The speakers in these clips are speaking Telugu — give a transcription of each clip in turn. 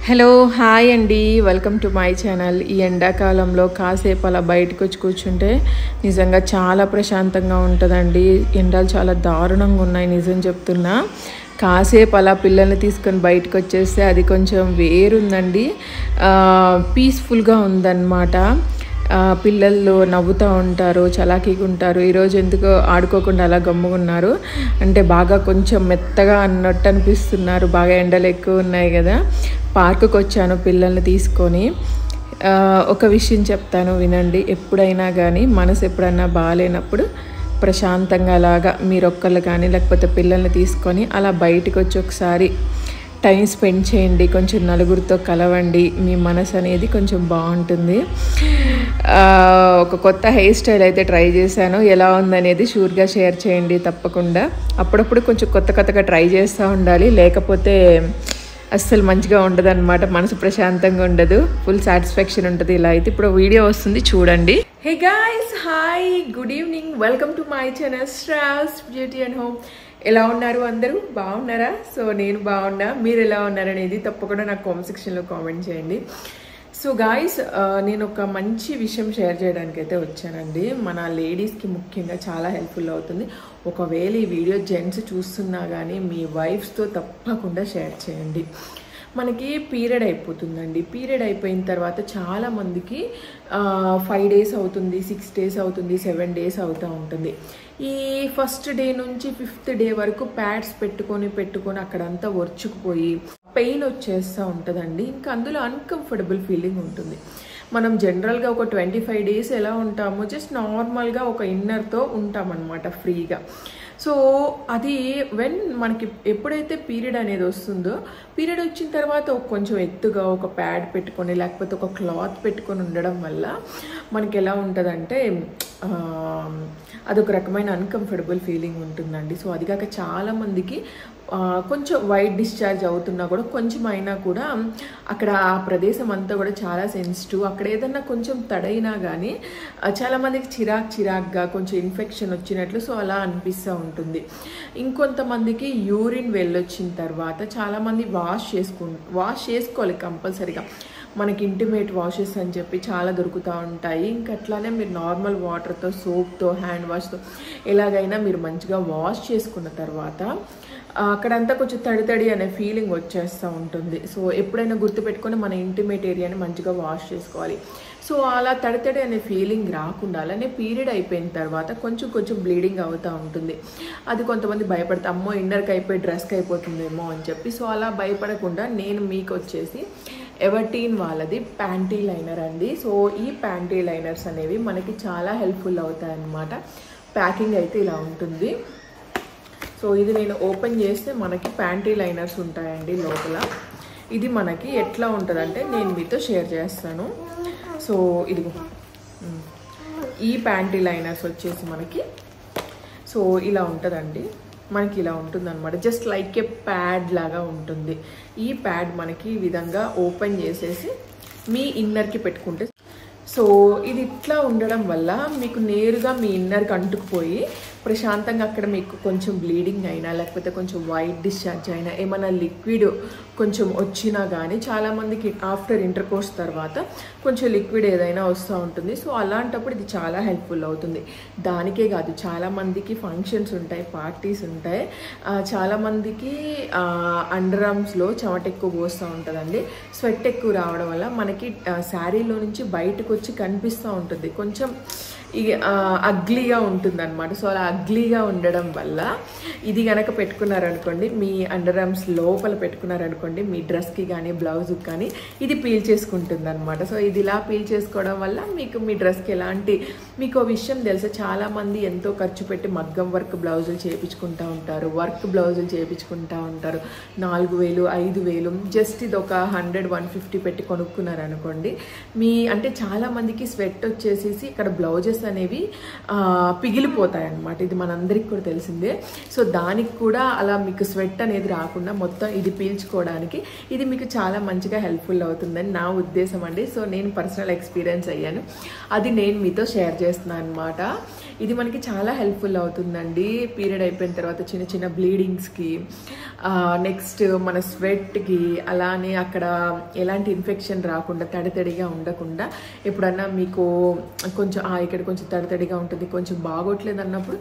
హలో హాయ్ అండి, వెల్కమ్ టు మై ఛానల్. ఈ ఎండాకాలంలో కాసేపు అలా బయటకు వచ్చి కూర్చుంటే నిజంగా చాలా ప్రశాంతంగా ఉంటుందండి. ఎండలు చాలా దారుణంగా ఉన్నాయి, నిజం చెప్తున్నా. కాసేపు అలా పిల్లల్ని తీసుకొని బయటకు వచ్చేస్తే అది కొంచెం వేరుందండి, పీస్ఫుల్గా ఉందన్నమాట. పిల్లలు నవ్వుతూ ఉంటారు, చలాకీగా ఉంటారు. ఈరోజు ఎందుకో ఆడుకోకుండా అలా గమ్ముకున్నారు, అంటే బాగా కొంచెం మెత్తగా అన్నట్టు అనిపిస్తున్నారు. బాగా ఎండలు ఎక్కువ ఉన్నాయి కదా. పార్కుకి వచ్చాను పిల్లల్ని తీసుకొని. ఒక విషయం చెప్తాను వినండి. ఎప్పుడైనా కానీ మనసు ఎప్పుడైనా బాగాలేనప్పుడు ప్రశాంతంగా అలాగా మీరొక్కళ్ళు కానీ లేకపోతే పిల్లల్ని తీసుకొని అలా బయటకు వచ్చి ఒకసారి టైం స్పెండ్ చేయండి, కొంచెం నలుగురితో కలవండి, మీ మనసు అనేది కొంచెం బాగుంటుంది. ఒక కొత్త హెయిర్ స్టైల్ అయితే ట్రై చేశాను, ఎలా ఉందనేది షూర్గా షేర్ చేయండి తప్పకుండా. అప్పుడప్పుడు కొంచెం కొత్తగా ట్రై చేస్తూ ఉండాలి, లేకపోతే అస్సలు మంచిగా ఉండదు అనమాట. మనసు ప్రశాంతంగా ఉండదు, ఫుల్ సాటిస్ఫాక్షన్ ఉంటుంది. ఇలా అయితే ఇప్పుడు వీడియో వస్తుంది చూడండి. Hey guys, hi, good evening, welcome to my channel Shravs beauty and home. ఎలా ఉన్నారు అందరూ? బాగున్నారా? సో నేను బాగున్నా, మీరు ఎలా ఉన్నారనేది తప్పకుండా నాకు కామెంట్ సెక్షన్లో కామెంట్ చేయండి. సో గాయ్స్, నేను ఒక మంచి విషయం షేర్ చేయడానికి అయితే వచ్చానండి. మన లేడీస్కి ముఖ్యంగా చాలా హెల్ప్ఫుల్ అవుతుంది. ఒకవేళ ఈ వీడియో జెంట్స్ చూస్తున్నా కానీ మీ వైఫ్స్తో తప్పకుండా షేర్ చేయండి. మనకి పీరియడ్ అయిపోతుందండి. పీరియడ్ అయిపోయిన తర్వాత చాలామందికి 5 days అవుతుంది, 6 days అవుతుంది, 7 days అవుతూ ఉంటుంది. ఈ ఫస్ట్ డే నుంచి 5th day వరకు ప్యాడ్స్ పెట్టుకొని అక్కడంతా ఒరుచుకుపోయి పెయిన్ వచ్చేస్తూ ఉంటుందండి. ఇంకా అందులో అన్కంఫర్టబుల్ ఫీలింగ్ ఉంటుంది. మనం జనరల్గా ఒక 25 days ఎలా ఉంటామో జస్ట్ నార్మల్గా ఒక ఇన్నర్తో ఉంటామన్నమాట, ఫ్రీగా. సో అది మనకి ఎప్పుడైతే పీరియడ్ అనేది వస్తుందో, పీరియడ్ వచ్చిన తర్వాత కొంచెం ఎత్తుగా ఒక ప్యాడ్ పెట్టుకొని లేకపోతే ఒక క్లాత్ పెట్టుకొని ఉండడం వల్ల మనకి ఎలా ఉంటుందంటే అదొక రకమైన అన్కంఫర్టబుల్ ఫీలింగ్ ఉంటుందండి. సో అది కాక చాలామందికి కొంచెం వైట్ డిశ్చార్జ్ అవుతున్నా కూడా కొంచెం అయినా కూడా అక్కడ ఆ ప్రదేశం అంతా కూడా చాలా సెన్సిటివ్. అక్కడ ఏదన్నా కొంచెం తడైనా కానీ చాలామందికి చిరాక్గా కొంచెం ఇన్ఫెక్షన్ వచ్చినట్లు సో అలా అనిపిస్తూ ఉంటుంది. ఇంకొంతమందికి యూరిన్ వెళ్ళొచ్చిన తర్వాత చాలామంది వాష్ చేసుకోవాలి కంపల్సరీగా. మనకి ఇంటిమేట్ వాషెస్ అని చెప్పి చాలా దొరుకుతూ ఉంటాయి. ఇంకా అట్లానే మీరు నార్మల్ వాటర్తో, సోప్తో, హ్యాండ్ వాష్తో ఎలాగైనా మీరు మంచిగా వాష్ చేసుకున్న తర్వాత అక్కడంతా కొంచెం తడి అనే ఫీలింగ్ వచ్చేస్తూ ఉంటుంది. సో ఎప్పుడైనా గుర్తుపెట్టుకొని మన ఇంటిమేట్ ఏరియాని మంచిగా వాష్ చేసుకోవాలి. సో అలా తడి అనే ఫీలింగ్ రాకుండా, అలానే పీరియడ్ అయిపోయిన తర్వాత కొంచెం బ్లీడింగ్ అవుతూ ఉంటుంది. అది కొంతమంది భయపడతా, అమ్మో ఇన్నర్కి అయిపోయి డ్రెస్కి అయిపోతుందేమో అని చెప్పి. సో అలా భయపడకుండా నేను మీకు వచ్చేసి ఎవర్టీన్ వాళ్ళది ప్యాంటీ లైనర్ అండి. సో ఈ ప్యాంటీ లైనర్స్ అనేవి మనకి చాలా హెల్ప్ఫుల్ అవుతాయి అన్నమాట. ప్యాకింగ్ అయితే ఇలా ఉంటుంది. సో ఇది నేను ఓపెన్ చేస్తే మనకి ప్యాంటీ లైనర్స్ ఉంటాయండి లోపల. ఇది మనకి ఎట్లా ఉంటుందంటే నేను మీతో షేర్ చేస్తాను. సో ఇదిగో ఈ ప్యాంటీ లైనర్స్ వచ్చేసి మనకి సో ఇలా ఉంటుందండి. మనకి ఇలా ఉంటుంది అనమాట, జస్ట్ లైక్ ఏ ప్యాడ్ లాగా ఉంటుంది. ఈ ప్యాడ్ మనకి ఈ విధంగా ఓపెన్ చేసేసి మీ ఇన్నర్కి పెట్టుకుంటే, సో ఇది ఇట్లా ఉండడం వల్ల మీకు నేరుగా మీ ఇన్నర్కి అంటుకుపోయి ప్రశాంతంగా అక్కడ మీకు కొంచెం బ్లీడింగ్ అయినా లేకపోతే కొంచెం వైట్ డిశ్చార్జ్ అయినా ఏమైనా లిక్విడ్ కొంచెం వచ్చినా కానీ చాలామందికి ఆఫ్టర్ ఇంటర్కోర్స్ తర్వాత కొంచెం లిక్విడ్ ఏదైనా వస్తూ ఉంటుంది. సో అలాంటప్పుడు ఇది చాలా హెల్ప్ఫుల్ అవుతుంది. దానికే కాదు, చాలామందికి ఫంక్షన్స్ ఉంటాయి, పార్టీస్ ఉంటాయి, చాలామందికి అండర్ ఆర్మ్స్లో చెమట ఎక్కువ పోస్తూ ఉంటుందండి. స్వెట్ ఎక్కువ రావడం వల్ల మనకి శారీలో నుంచి బయటకు వచ్చి కనిపిస్తూ ఉంటుంది, కొంచెం అగ్లీగా ఉంటుంది అనమాట. సో అలా అగ్లీగా ఉండడం వల్ల ఇది కనుక పెట్టుకున్నారనుకోండి, మీ అండర్ ఆర్మ్స్ లోపల పెట్టుకున్నారనుకోండి, మీ డ్రెస్కి కానీ బ్లౌజ్కి కానీ ఇది పీల్ చేసుకుంటుంది అనమాట. సో ఇది ఇలా పీల్ చేసుకోవడం వల్ల మీకు మీ డ్రెస్కి మీకు విషయం తెలుసా, చాలామంది ఎంతో ఖర్చు పెట్టి మగ్గం వర్క్ బ్లౌజులు చేయించుకుంటూ ఉంటారు, వర్క్ బ్లౌజులు చేయించుకుంటూ ఉంటారు. 4,000 5,000 జస్ట్ ఇది ఒక 100-150 పెట్టి కొనుక్కున్నారనుకోండి, అంటే చాలామందికి స్వెట్ వచ్చేసేసి ఇక్కడ బ్లౌజెస్ పౌచెస్ అనేవి పిగిలిపోతాయి అన్నమాట. ఇది మనందరికి కూడా తెలిసిందే. సో దానికి కూడా అలా మీకు స్వెట్ అనేది రాకుండా మొత్తం ఇది పీల్చుకోవడానికి ఇది మీకు చాలా మంచిగా హెల్ప్ఫుల్ అవుతుందని నా ఉద్దేశం అండి. సో నేను పర్సనల్ ఎక్స్పీరియన్స్ అయ్యాను, అది నేను మీతో షేర్ చేస్తున్నాను అనమాట. ఇది మనకి చాలా హెల్ప్ఫుల్ అవుతుందండి పీరియడ్ అయిపోయిన తర్వాత చిన్న చిన్న బ్లీడింగ్స్కి, నెక్స్ట్ మన స్వెట్కి, అలానే అక్కడ ఎలాంటి ఇన్ఫెక్షన్ రాకుండా తడితడిగా ఉండకుండా, ఎప్పుడన్నా మీకు కొంచెం ఇక్కడ కొంచెం తడితడిగా ఉంటుంది, కొంచెం బాగోట్లేదు అన్నప్పుడు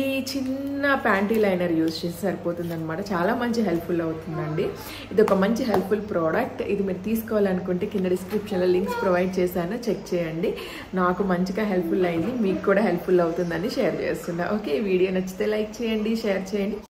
ఈ చిన్న ప్యాంటీ లైనర్ యూజ్ చేసి సరిపోతుంది అనమాట. చాలా మంచి హెల్ప్ఫుల్ అవుతుందండి. ఇది ఒక మంచి హెల్ప్ఫుల్ ప్రోడక్ట్. ఇది మీరు తీసుకోవాలనుకుంటే కింద డిస్క్రిప్షన్లో లింక్స్ ప్రొవైడ్ చేశాను, చెక్ చేయండి. నాకు మంచిగా హెల్ప్ఫుల్ అయింది, మీకు కూడా హెల్ప్ఫుల్ అవుతుందని షేర్ చేస్తున్నా. ఓకే, ఈ వీడియో నచ్చితే లైక్ చేయండి, షేర్ చేయండి.